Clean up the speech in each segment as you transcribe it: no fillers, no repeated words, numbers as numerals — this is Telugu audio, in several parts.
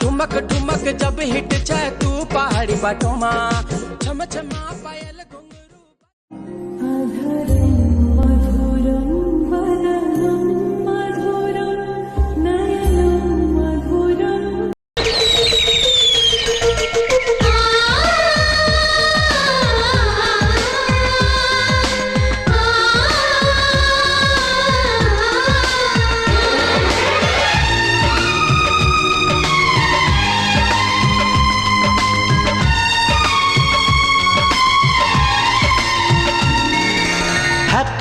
ठुमक ठुमक जब हिट जाए तू पहाड़ी बाटों में छम छमा पायल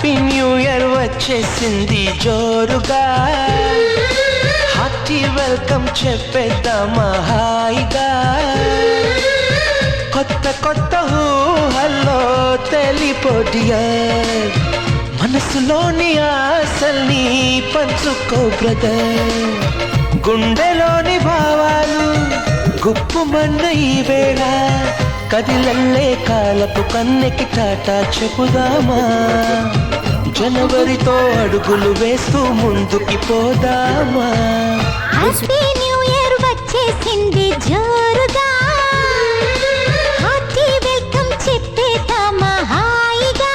హ్యాపీ న్యూ ఇయర్ వచ్చేసింది జోరుగా హార్టీ వెల్కమ్ చెప్పేద్దామా హాయిగా కొత్త కొత్త ఊహల్లో తెలిపోడియర్ మనసులోని ఆశల్ని పంచుకో బ్రదర్ గుండెలోని భావాలు గుప్పుమన్న ఈ వేళ కదిలల్లే కాలపు కన్నెకి టాటా చెప్పుదామా జనవరితో అడుగులు వేస్తూ ముందుకి పోదామా హ్యాపీ న్యూ ఇయర్ వచ్చేసింది జోరుగా హార్టీ వెల్కమ్ చెప్పేద్దామా హాయిగా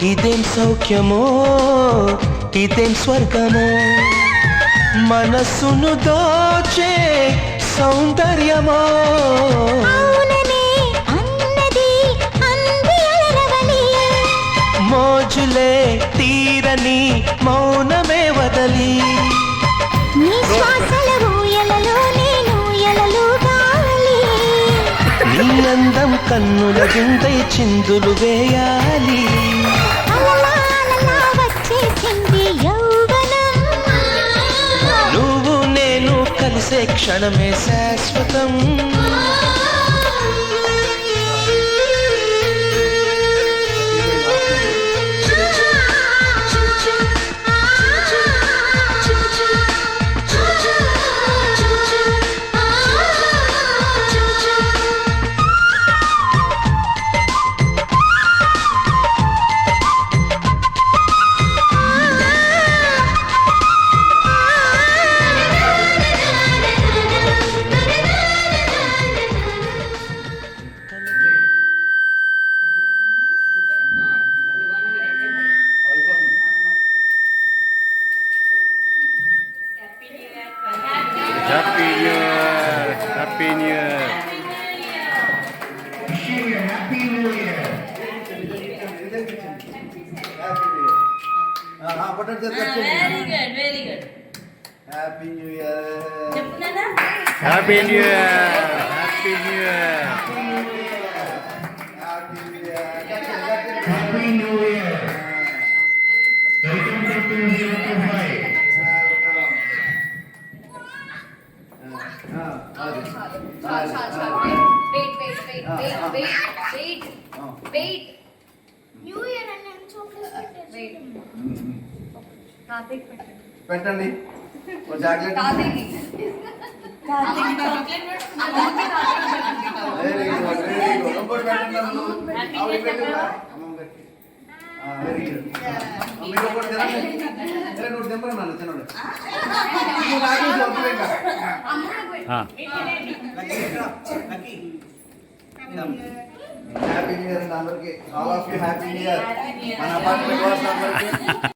ఇదేం సౌఖ్యమో ఇదేం స్వర్గమో మనసును దోచే సౌందర్యమో మోజులే తీరని మౌనమే వదలి నీ అందం కన్నుల విందై చిందులు వేయాలి నువ్వు నేను కలిసే క్షణమే శాశ్వతం Happy New Year! Happy New Year! Happy New Year! Very good. Happy New Year! Happy New Year! Happy New Year! Happy New Year! Welcome to 2025. Wait. New year అని పెట్టండి ఒక చాక్లెట్ వెరీ గుడ్ ఇంకోటి పెట్టండి వెరీ గుడ్ మీరు ఒకటి తినండి నువ్వు తింపరా నన్ను తినండి హ్యాపీ న్యూ ఇయర్ అండి అందరికి all of you happy new year మన అపార్ట్మెంట్ వాసులందరికీ